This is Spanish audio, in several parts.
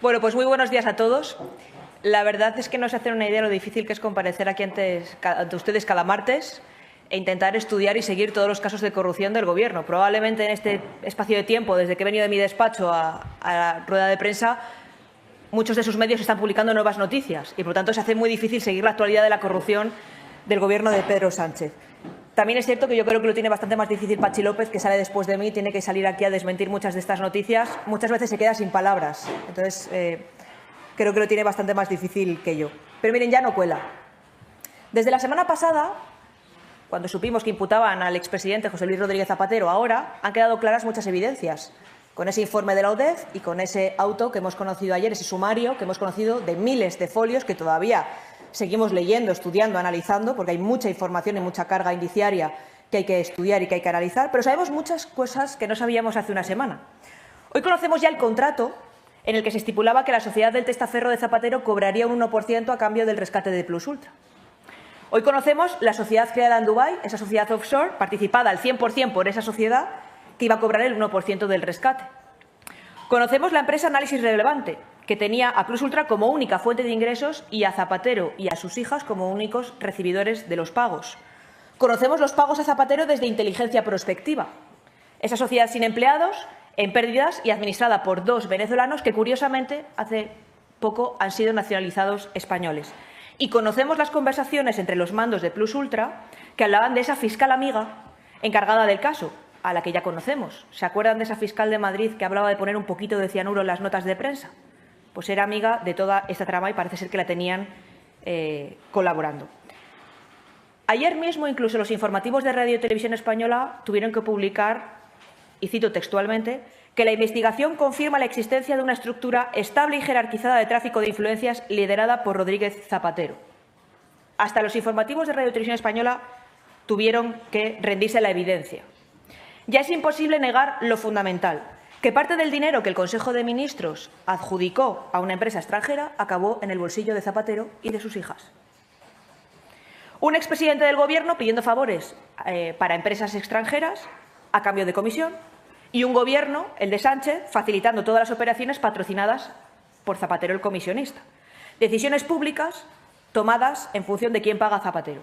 Bueno, pues muy buenos días a todos. La verdad es que no se hacen una idea de lo difícil que es comparecer aquí ante ustedes cada martes e intentar estudiar y seguir todos los casos de corrupción del Gobierno. Probablemente en este espacio de tiempo, desde que he venido de mi despacho a la rueda de prensa, muchos de sus medios están publicando nuevas noticias y, por lo tanto, se hace muy difícil seguir la actualidad de la corrupción del Gobierno de Pedro Sánchez. También es cierto que yo creo que lo tiene bastante más difícil Patxi López, que sale después de mí, tiene que salir aquí a desmentir muchas de estas noticias. Muchas veces se queda sin palabras. Entonces, creo que lo tiene bastante más difícil que yo. Pero miren, ya no cuela. Desde la semana pasada, cuando supimos que imputaban al expresidente José Luis Rodríguez Zapatero, ahora han quedado claras muchas evidencias. Con ese informe de la UDEF y con ese auto que hemos conocido ayer, ese sumario que hemos conocido de miles de folios que todavía seguimos leyendo, estudiando, analizando, porque hay mucha información y mucha carga indiciaria que hay que estudiar y que hay que analizar, pero sabemos muchas cosas que no sabíamos hace una semana. Hoy conocemos ya el contrato en el que se estipulaba que la sociedad del testaferro de Zapatero cobraría un 1% a cambio del rescate de Plus Ultra. Hoy conocemos la sociedad creada en Dubái, esa sociedad offshore, participada al 100% por esa sociedad, que iba a cobrar el 1% del rescate. Conocemos la empresa Análisis Relevante, que tenía a Plus Ultra como única fuente de ingresos y a Zapatero y a sus hijas como únicos recibidores de los pagos. Conocemos los pagos a Zapatero desde Inteligencia Prospectiva, esa sociedad sin empleados, en pérdidas y administrada por dos venezolanos que, curiosamente, hace poco han sido nacionalizados españoles. Y conocemos las conversaciones entre los mandos de Plus Ultra que hablaban de esa fiscal amiga encargada del caso, a la que ya conocemos. ¿Se acuerdan de esa fiscal de Madrid que hablaba de poner un poquito de cianuro en las notas de prensa? Pues era amiga de toda esta trama y parece ser que la tenían colaborando. Ayer mismo, incluso los informativos de Radio y Televisión Española tuvieron que publicar, y cito textualmente, que la investigación confirma la existencia de una estructura estable y jerarquizada de tráfico de influencias liderada por Rodríguez Zapatero. Hasta los informativos de Radio y Televisión Española tuvieron que rendirse a la evidencia. Ya es imposible negar lo fundamental, que parte del dinero que el Consejo de Ministros adjudicó a una empresa extranjera acabó en el bolsillo de Zapatero y de sus hijas. Un expresidente del Gobierno pidiendo favores para empresas extranjeras a cambio de comisión y un Gobierno, el de Sánchez, facilitando todas las operaciones patrocinadas por Zapatero el comisionista. Decisiones públicas tomadas en función de quién paga a Zapatero.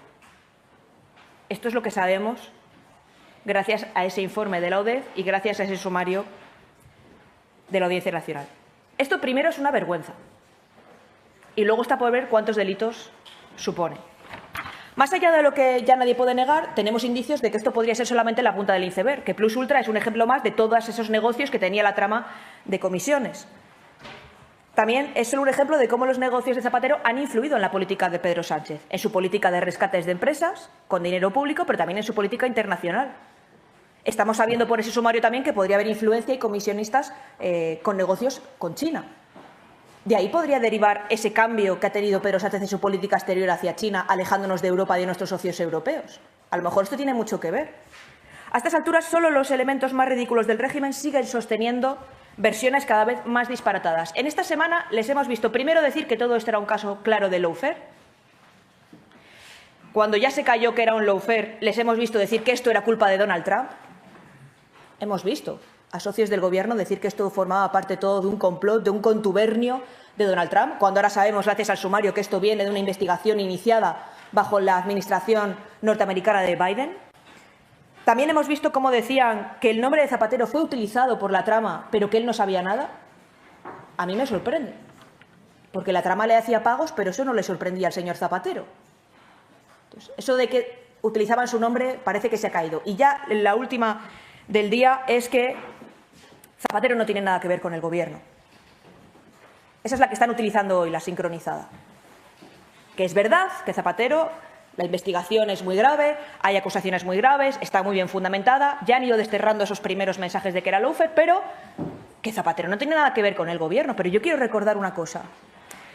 Esto es lo que sabemos gracias a ese informe de la UDEF y gracias a ese sumario de la Audiencia Nacional. Esto primero es una vergüenza y luego está por ver cuántos delitos supone. Más allá de lo que ya nadie puede negar, tenemos indicios de que esto podría ser solamente la punta del iceberg, que Plus Ultra es un ejemplo más de todos esos negocios que tenía la trama de comisiones. También es solo un ejemplo de cómo los negocios de Zapatero han influido en la política de Pedro Sánchez, en su política de rescates de empresas con dinero público, pero también en su política internacional. Estamos sabiendo por ese sumario también que podría haber influencia y comisionistas con negocios con China. De ahí podría derivar ese cambio que ha tenido Pedro Sánchez en su política exterior hacia China, alejándonos de Europa y de nuestros socios europeos. A lo mejor esto tiene mucho que ver. A estas alturas, solo los elementos más ridículos del régimen siguen sosteniendo versiones cada vez más disparatadas. En esta semana les hemos visto primero decir que todo esto era un caso claro de lawfare. Cuando ya se cayó que era un lawfare, les hemos visto decir que esto era culpa de Donald Trump. Hemos visto a socios del Gobierno decir que esto formaba parte todo de un complot, de un contubernio de Donald Trump, cuando ahora sabemos, gracias al sumario, que esto viene de una investigación iniciada bajo la administración norteamericana de Biden. También hemos visto cómo decían que el nombre de Zapatero fue utilizado por la trama, pero que él no sabía nada. A mí me sorprende, porque la trama le hacía pagos, pero eso no le sorprendía al señor Zapatero. Entonces, eso de que utilizaban su nombre parece que se ha caído. Y ya la última del día es que Zapatero no tiene nada que ver con el Gobierno. Esa es la que están utilizando hoy, la sincronizada. Que es verdad que Zapatero, la investigación es muy grave, hay acusaciones muy graves, está muy bien fundamentada, ya han ido desterrando esos primeros mensajes de que era lawfare, pero que Zapatero no tiene nada que ver con el Gobierno. Pero yo quiero recordar una cosa.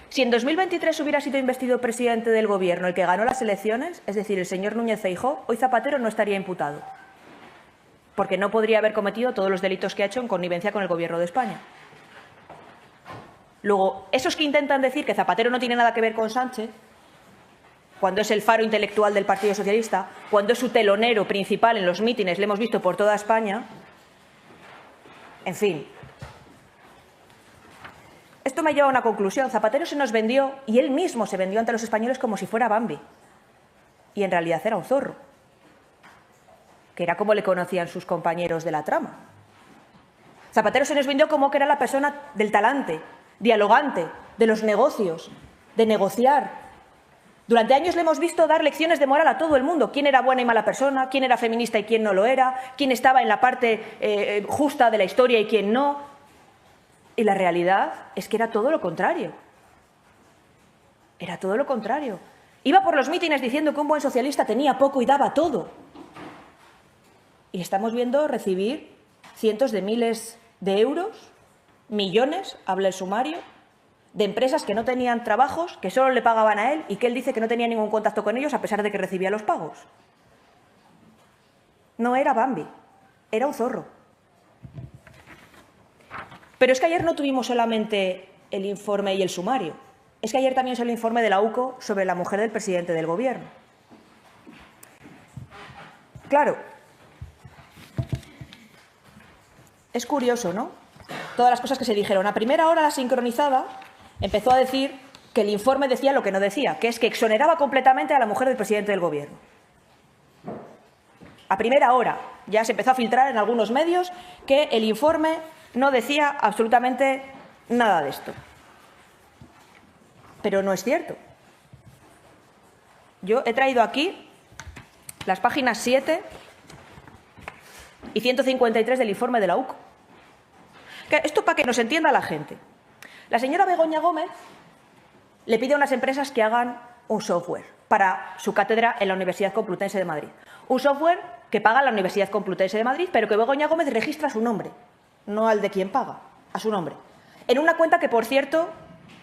Si en 2023 hubiera sido investido presidente del Gobierno el que ganó las elecciones, es decir, el señor Núñez Feijóo, hoy Zapatero no estaría imputado, porque no podría haber cometido todos los delitos que ha hecho en connivencia con el Gobierno de España. Luego, esos que intentan decir que Zapatero no tiene nada que ver con Sánchez, cuando es el faro intelectual del Partido Socialista, cuando es su telonero principal en los mítines, le hemos visto por toda España, en fin. Esto me lleva a una conclusión. Zapatero se nos vendió, y él mismo se vendió ante los españoles como si fuera Bambi. Y en realidad era un zorro, que era como le conocían sus compañeros de la trama. Zapatero se nos vendió como que era la persona del talante, dialogante, de los negocios, de negociar. Durante años le hemos visto dar lecciones de moral a todo el mundo. Quién era buena y mala persona, quién era feminista y quién no lo era, quién estaba en la parte justa de la historia y quién no. Y la realidad es que era todo lo contrario. Era todo lo contrario. Iba por los mítines diciendo que un buen socialista tenía poco y daba todo. Y estamos viendo recibir cientos de miles de euros, millones, habla el sumario, de empresas que no tenían trabajos, que solo le pagaban a él y que él dice que no tenía ningún contacto con ellos a pesar de que recibía los pagos. No era Bambi, era un zorro. Pero es que ayer no tuvimos solamente el informe y el sumario. Es que ayer también salió el informe de la UCO sobre la mujer del presidente del Gobierno. Claro, es curioso, ¿no? Todas las cosas que se dijeron. A primera hora, la sincronizada empezó a decir que el informe decía lo que no decía, que es que exoneraba completamente a la mujer del presidente del Gobierno. A primera hora ya se empezó a filtrar en algunos medios que el informe no decía absolutamente nada de esto. Pero no es cierto. Yo he traído aquí las páginas 7 y 153 del informe de la UCO. Esto para que nos entienda la gente. La señora Begoña Gómez le pide a unas empresas que hagan un software para su cátedra en la Universidad Complutense de Madrid. Un software que paga la Universidad Complutense de Madrid, pero que Begoña Gómez registra a su nombre, no al de quien paga, a su nombre. En una cuenta que, por cierto,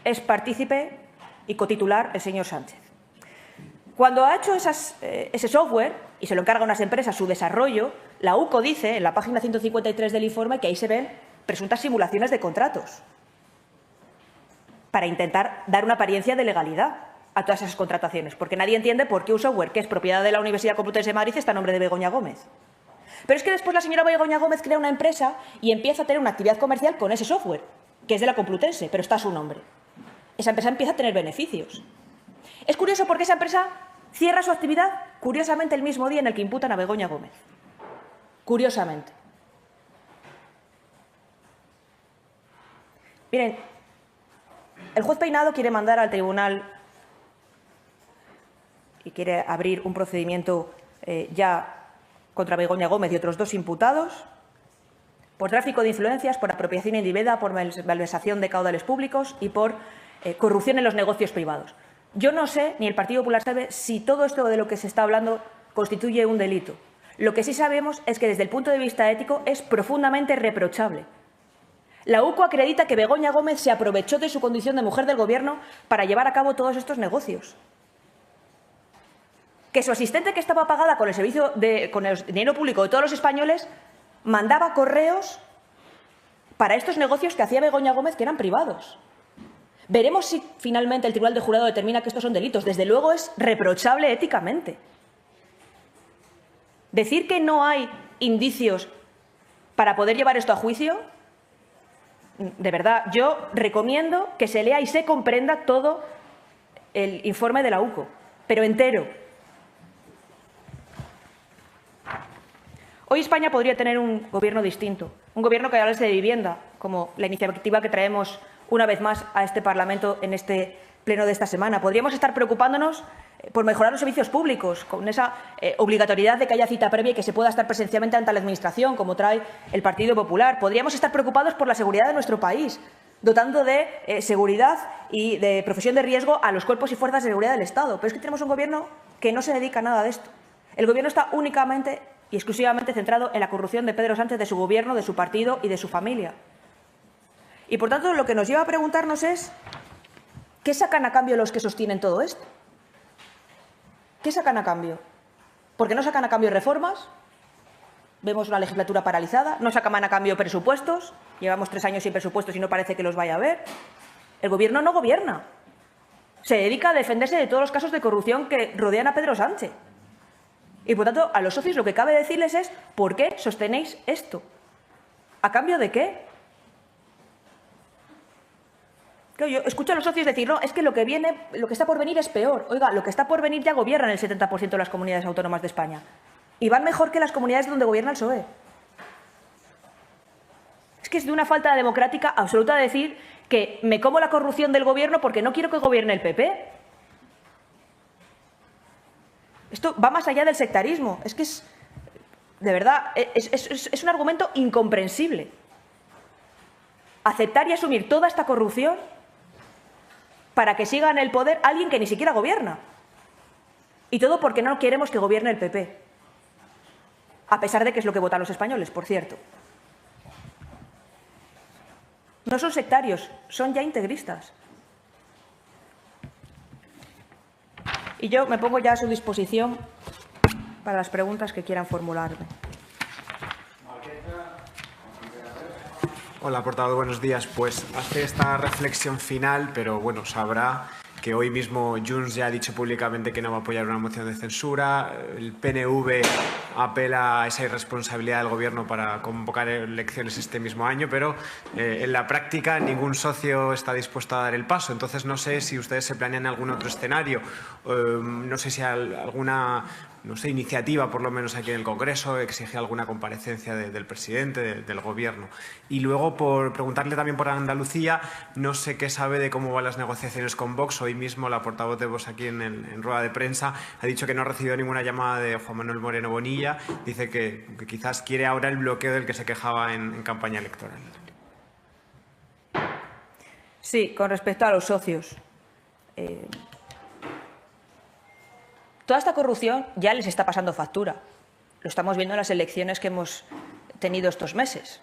es partícipe y cotitular el señor Sánchez. Cuando ha hecho ese software y se lo encarga a unas empresas su desarrollo, la UCO dice, en la página 153 del informe, que ahí se ven presuntas simulaciones de contratos para intentar dar una apariencia de legalidad a todas esas contrataciones, porque nadie entiende por qué un software que es propiedad de la Universidad Complutense de Madrid está a nombre de Begoña Gómez. Pero es que después la señora Begoña Gómez crea una empresa y empieza a tener una actividad comercial con ese software, que es de la Complutense, pero está a su nombre. Esa empresa empieza a tener beneficios. Es curioso porque esa empresa cierra su actividad, curiosamente, el mismo día en el que imputan a Begoña Gómez. Curiosamente. Miren, el juez Peinado quiere mandar al tribunal y quiere abrir un procedimiento ya contra Begoña Gómez y otros 2 imputados por tráfico de influencias, por apropiación indebida, por malversación de caudales públicos y por corrupción en los negocios privados. Yo no sé, ni el Partido Popular sabe, si todo esto de lo que se está hablando constituye un delito. Lo que sí sabemos es que desde el punto de vista ético es profundamente reprochable. La UCO acredita que Begoña Gómez se aprovechó de su condición de mujer del Gobierno para llevar a cabo todos estos negocios. Que su asistente, que estaba pagada con con el dinero público de todos los españoles, mandaba correos para estos negocios que hacía Begoña Gómez, que eran privados. Veremos si finalmente el Tribunal de Jurado determina que estos son delitos. Desde luego es reprochable éticamente. Decir que no hay indicios para poder llevar esto a juicio, de verdad, yo recomiendo que se lea y se comprenda todo el informe de la UCO, pero entero. Hoy España podría tener un gobierno distinto, un gobierno que hablase de vivienda, como la iniciativa que traemos una vez más a este Parlamento en este pleno de esta semana. Podríamos estar preocupándonos por mejorar los servicios públicos, con esa obligatoriedad de que haya cita previa y que se pueda estar presencialmente ante la Administración, como trae el Partido Popular. Podríamos estar preocupados por la seguridad de nuestro país, dotando de seguridad y de profesión de riesgo a los cuerpos y fuerzas de seguridad del Estado. Pero es que tenemos un Gobierno que no se dedica a nada de esto. El Gobierno está únicamente y exclusivamente centrado en la corrupción de Pedro Sánchez, de su Gobierno, de su partido y de su familia. Y, por tanto, lo que nos lleva a preguntarnos es ¿qué sacan a cambio los que sostienen todo esto? ¿Qué sacan a cambio? ¿Por qué no sacan a cambio reformas? Vemos una legislatura paralizada. ¿No sacan a cambio presupuestos? Llevamos 3 años sin presupuestos y no parece que los vaya a haber. El Gobierno no gobierna. Se dedica a defenderse de todos los casos de corrupción que rodean a Pedro Sánchez. Y, por tanto, a los socios lo que cabe decirles es ¿por qué sostenéis esto? ¿A cambio de qué? Claro, yo escucho a los socios decir, no, es que lo que está por venir es peor. Oiga, lo que está por venir ya gobierna en el 70% de las comunidades autónomas de España. Y van mejor que las comunidades donde gobierna el PSOE. Es que es de una falta democrática absoluta decir que me como la corrupción del gobierno porque no quiero que gobierne el PP. Esto va más allá del sectarismo. Es que es, de verdad, es un argumento incomprensible. Aceptar y asumir toda esta corrupción para que siga en el poder alguien que ni siquiera gobierna. Y todo porque no queremos que gobierne el PP. A pesar de que es lo que votan los españoles, por cierto. No son sectarios, son ya integristas. Y yo me pongo ya a su disposición para las preguntas que quieran formularme. Hola, portavoz, buenos días. Pues hace esta reflexión final, pero bueno, sabrá que hoy mismo Junts ya ha dicho públicamente que no va a apoyar una moción de censura. El PNV apela a esa irresponsabilidad del Gobierno para convocar elecciones este mismo año, pero en la práctica ningún socio está dispuesto a dar el paso. Entonces no sé si ustedes se planean algún otro escenario, no sé si alguna iniciativa, por lo menos aquí en el Congreso, exige alguna comparecencia del presidente, del Gobierno. Y luego, por preguntarle también por Andalucía, no sé qué sabe de cómo van las negociaciones con Vox. Hoy mismo la portavoz de Vox aquí en rueda de prensa ha dicho que no ha recibido ninguna llamada de Juan Manuel Moreno Bonilla. Dice que quizás quiere ahora el bloqueo del que se quejaba en campaña electoral. Sí, con respecto a los socios. Toda esta corrupción ya les está pasando factura. Lo estamos viendo en las elecciones que hemos tenido estos meses.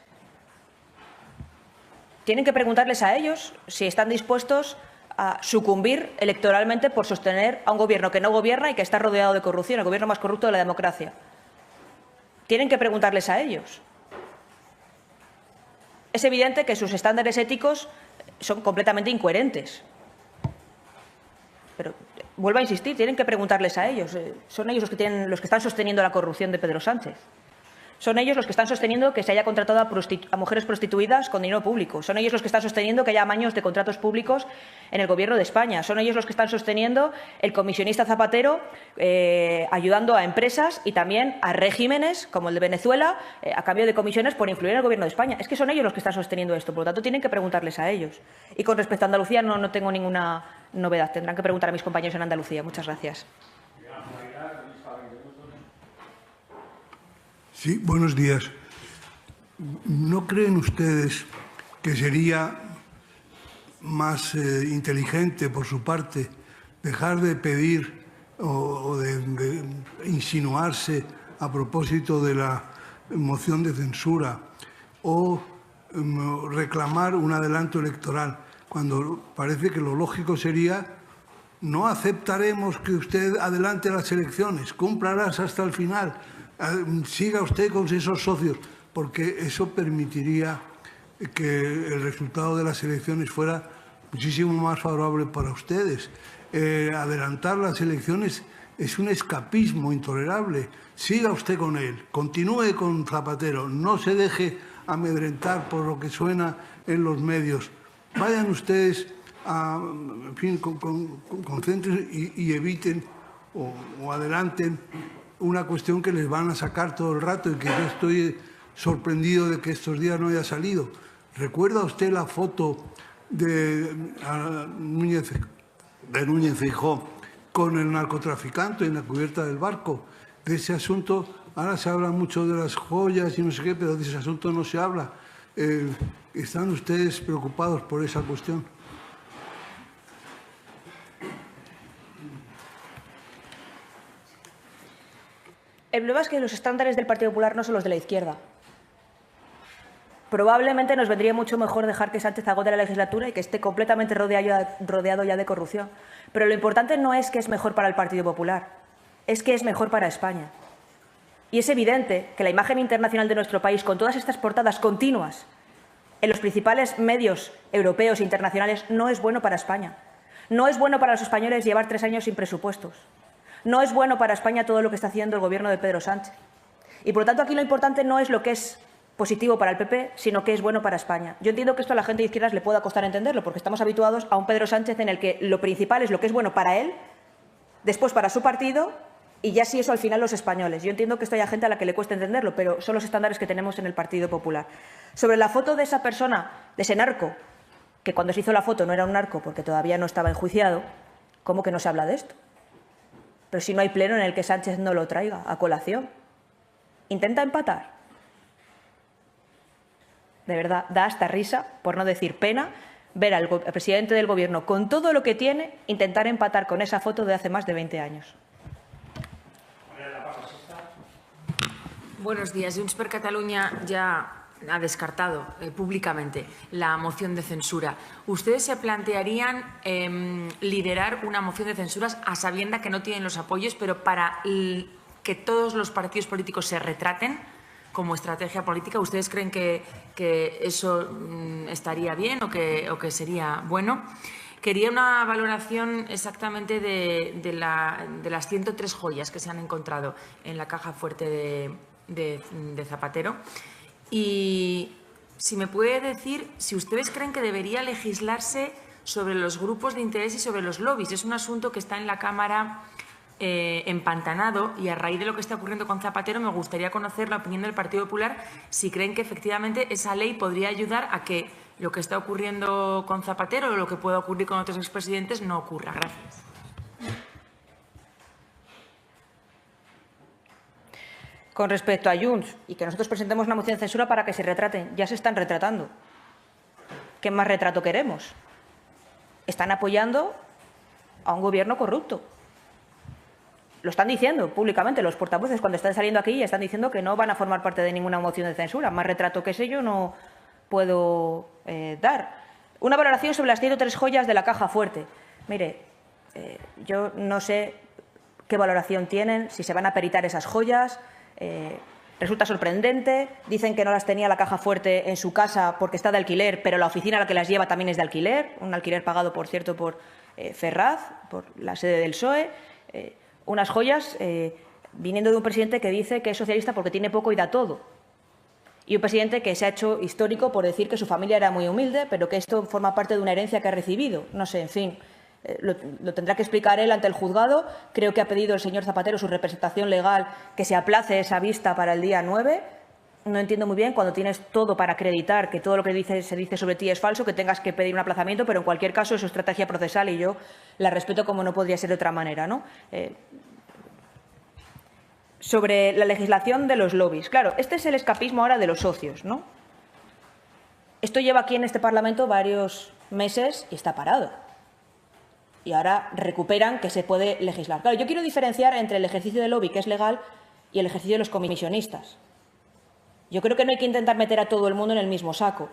Tienen que preguntarles a ellos si están dispuestos a sucumbir electoralmente por sostener a un gobierno que no gobierna y que está rodeado de corrupción, el gobierno más corrupto de la democracia. Tienen que preguntarles a ellos. Es evidente que sus estándares éticos son completamente incoherentes. Pero vuelvo a insistir, tienen que preguntarles a ellos. Son ellos los que están sosteniendo la corrupción de Pedro Sánchez. Son ellos los que están sosteniendo que se haya contratado a mujeres prostituidas con dinero público. Son ellos los que están sosteniendo que haya amaños de contratos públicos en el Gobierno de España. Son ellos los que están sosteniendo el comisionista Zapatero ayudando a empresas y también a regímenes como el de Venezuela a cambio de comisiones por influir en el Gobierno de España. Es que son ellos los que están sosteniendo esto. Por lo tanto, tienen que preguntarles a ellos. Y con respecto a Andalucía no tengo ninguna novedad. Tendrán que preguntar a mis compañeros en Andalucía. Muchas gracias. Sí, buenos días. ¿No creen ustedes que sería más inteligente por su parte dejar de pedir o de insinuarse a propósito de la moción de censura o reclamar un adelanto electoral, cuando parece que lo lógico sería: no aceptaremos que usted adelante las elecciones, cúmpralas hasta el final, siga usted con esos socios, porque eso permitiría que el resultado de las elecciones fuera muchísimo más favorable para ustedes. Adelantar las elecciones es un escapismo intolerable. Siga usted con él, continúe con Zapatero, no se deje amedrentar por lo que suena en los medios. Vayan ustedes en fin, concéntrense y eviten o adelanten una cuestión que les van a sacar todo el rato y que yo estoy sorprendido de que estos días no haya salido. ¿Recuerda usted la foto de Núñez Feijóo con el narcotraficante en la cubierta del barco? De ese asunto, ahora se habla mucho de las joyas y no sé qué, pero de ese asunto no se habla. ¿Están ustedes preocupados por esa cuestión? El problema es que los estándares del Partido Popular no son los de la izquierda. Probablemente nos vendría mucho mejor dejar que Sánchez agote la legislatura y que esté completamente rodeado ya de corrupción. Pero lo importante no es que es mejor para el Partido Popular, es que es mejor para España. Y es evidente que la imagen internacional de nuestro país, con todas estas portadas continuas en los principales medios europeos e internacionales, no es bueno para España. No es bueno para los españoles llevar 3 años sin presupuestos. No es bueno para España todo lo que está haciendo el Gobierno de Pedro Sánchez. Y, por lo tanto, aquí lo importante no es lo que es positivo para el PP, sino que es bueno para España. Yo entiendo que esto a la gente de izquierdas le pueda costar entenderlo, porque estamos habituados a un Pedro Sánchez en el que lo principal es lo que es bueno para él, después para su partido y ya sí eso al final los españoles. Yo entiendo que esto hay gente a la que le cuesta entenderlo, pero son los estándares que tenemos en el Partido Popular. Sobre la foto de esa persona, de ese narco, que cuando se hizo la foto no era un narco porque todavía no estaba enjuiciado, ¿cómo que no se habla de esto? Pero si no hay pleno en el que Sánchez no lo traiga a colación. Intenta empatar. De verdad, da hasta risa, por no decir pena, ver al presidente del Gobierno con todo lo que tiene intentar empatar con esa foto de hace más de 20 años. Buenos días. Junts per Catalunya ya ha descartado públicamente la moción de censura. ¿Ustedes se plantearían liderar una moción de censuras a sabiendas que no tienen los apoyos, pero para que todos los partidos políticos se retraten como estrategia política? ¿Ustedes creen que eso estaría bien o que sería bueno? Quería una valoración exactamente de las 103 joyas que se han encontrado en la caja fuerte de Zapatero. Y si me puede decir si ustedes creen que debería legislarse sobre los grupos de interés y sobre los lobbies. Es un asunto que está en la Cámara empantanado, y a raíz de lo que está ocurriendo con Zapatero me gustaría conocer la opinión del Partido Popular, si creen que efectivamente esa ley podría ayudar a que lo que está ocurriendo con Zapatero o lo que pueda ocurrir con otros expresidentes no ocurra. Gracias. Con respecto a Junts y que nosotros presentemos una moción de censura para que se retraten, ya se están retratando. ¿Qué más retrato queremos? Están apoyando a un gobierno corrupto. Lo están diciendo públicamente los portavoces cuando están saliendo aquí y están diciendo que no van a formar parte de ninguna moción de censura. Más retrato que ese yo no puedo dar. Una valoración sobre las 103 joyas de la caja fuerte. Mire, yo no sé qué valoración tienen, si se van a peritar esas joyas. Resulta sorprendente. Dicen que no las tenía la caja fuerte en su casa porque está de alquiler, pero la oficina a la que las lleva también es de alquiler. Un alquiler pagado, por cierto, por Ferraz, por la sede del PSOE. Unas joyas viniendo de un presidente que dice que es socialista porque tiene poco y da todo. Y un presidente que se ha hecho histórico por decir que su familia era muy humilde, pero que esto forma parte de una herencia que ha recibido. No sé, en fin, lo tendrá que explicar él ante el juzgado. Creo que ha pedido el señor Zapatero, su representación legal, que se aplace esa vista para el día 9. No entiendo muy bien, cuando tienes todo para acreditar que todo lo que se dice sobre ti es falso, que tengas que pedir un aplazamiento, pero en cualquier caso es su estrategia procesal y yo la respeto como no podría ser de otra manera, ¿no? Sobre la legislación de los lobbies. Claro, este es el escapismo ahora de los socios, ¿no? Esto lleva aquí en este Parlamento varios meses y está parado. Y ahora recuperan que se puede legislar. Claro, yo quiero diferenciar entre el ejercicio del lobby, que es legal, y el ejercicio de los comisionistas. Yo creo que no hay que intentar meter a todo el mundo en el mismo saco.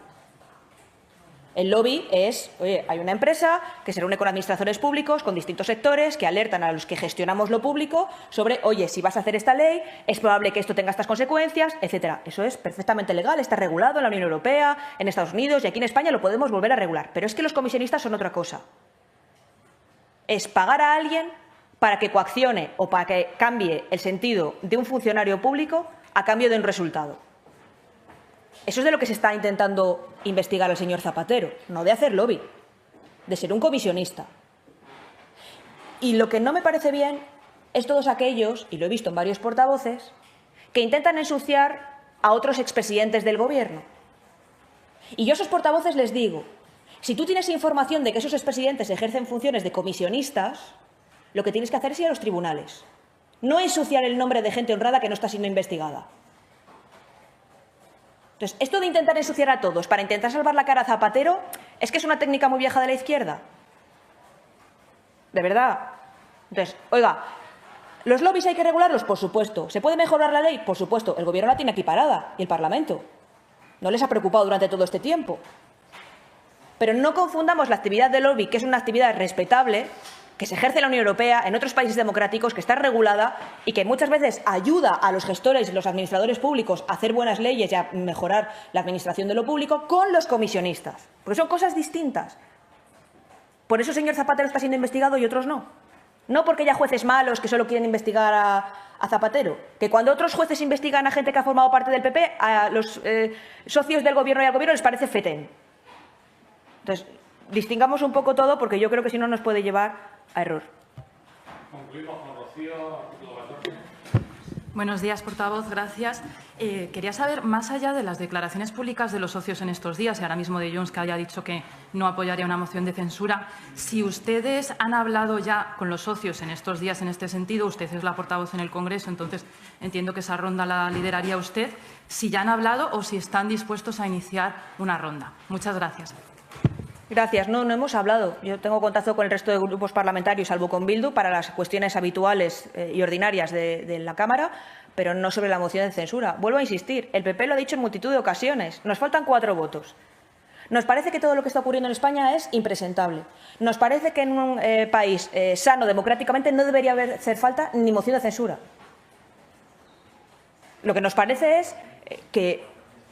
El lobby es, oye, hay una empresa que se reúne con administradores públicos, con distintos sectores, que alertan a los que gestionamos lo público sobre, oye, si vas a hacer esta ley, es probable que esto tenga estas consecuencias, etcétera. Eso es perfectamente legal, está regulado en la Unión Europea, en Estados Unidos y aquí en España lo podemos volver a regular. Pero es que los comisionistas son otra cosa. Es pagar a alguien para que coaccione o para que cambie el sentido de un funcionario público a cambio de un resultado. Eso es de lo que se está intentando investigar al señor Zapatero, no de hacer lobby, de ser un comisionista. Y lo que no me parece bien es todos aquellos, y lo he visto en varios portavoces, que intentan ensuciar a otros expresidentes del Gobierno. Y yo a esos portavoces les digo, si tú tienes información de que esos expresidentes ejercen funciones de comisionistas, lo que tienes que hacer es ir a los tribunales. No ensuciar el nombre de gente honrada que no está siendo investigada. Entonces, esto de intentar ensuciar a todos para intentar salvar la cara a Zapatero es que es una técnica muy vieja de la izquierda. De verdad. Entonces, oiga, ¿los lobbies hay que regularlos? Por supuesto. ¿Se puede mejorar la ley? Por supuesto. El Gobierno la tiene aquí parada y el Parlamento. No les ha preocupado durante todo este tiempo. Pero no confundamos la actividad de lobby, que es una actividad respetable, que se ejerce en la Unión Europea, en otros países democráticos, que está regulada y que muchas veces ayuda a los gestores y los administradores públicos a hacer buenas leyes y a mejorar la administración de lo público, con los comisionistas. Porque son cosas distintas. Por eso el señor Zapatero está siendo investigado y otros no. No porque haya jueces malos que solo quieren investigar a Zapatero. Que cuando otros jueces investigan a gente que ha formado parte del PP, a los socios del Gobierno y al Gobierno les parece fetén. Entonces, distingamos un poco todo porque yo creo que si no nos puede llevar a error. Concluimos con Rocío, artículo 14. Buenos días, portavoz. Gracias. Quería saber, más allá de las declaraciones públicas de los socios en estos días, y ahora mismo de Junts, que haya dicho que no apoyaría una moción de censura, si ustedes han hablado ya con los socios en estos días en este sentido, usted es la portavoz en el Congreso, entonces entiendo que esa ronda la lideraría usted, si ya han hablado o si están dispuestos a iniciar una ronda. Muchas gracias. Gracias. No hemos hablado. Yo tengo contacto con el resto de grupos parlamentarios, salvo con Bildu, para las cuestiones habituales y ordinarias de la Cámara, pero no sobre la moción de censura. Vuelvo a insistir, el PP lo ha dicho en multitud de ocasiones. Nos faltan 4 votos. Nos parece que todo lo que está ocurriendo en España es impresentable. Nos parece que en un país sano democráticamente no debería hacer falta ni moción de censura. Lo que nos parece es que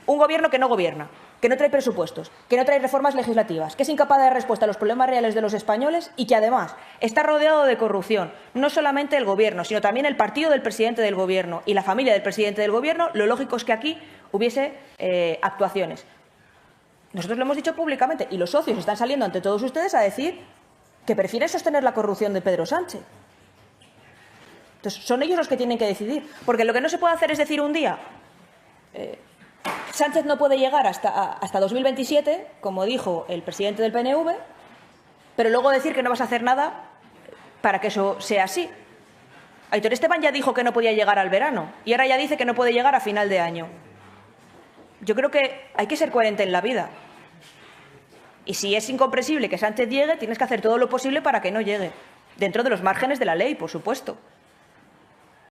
un Gobierno que no gobierna, que no trae presupuestos, que no trae reformas legislativas, que es incapaz de dar respuesta a los problemas reales de los españoles y que, además, está rodeado de corrupción. No solamente el Gobierno, sino también el partido del presidente del Gobierno y la familia del presidente del Gobierno. Lo lógico es que aquí hubiese actuaciones. Nosotros lo hemos dicho públicamente y los socios están saliendo ante todos ustedes a decir que prefieren sostener la corrupción de Pedro Sánchez. Entonces, son ellos los que tienen que decidir. Porque lo que no se puede hacer es decir un día Sánchez no puede llegar hasta 2027, como dijo el presidente del PNV, pero luego decir que no vas a hacer nada para que eso sea así. Aitor Esteban ya dijo que no podía llegar al verano y ahora ya dice que no puede llegar a final de año. Yo creo que hay que ser coherente en la vida. Y si es incomprensible que Sánchez llegue, tienes que hacer todo lo posible para que no llegue, dentro de los márgenes de la ley, por supuesto.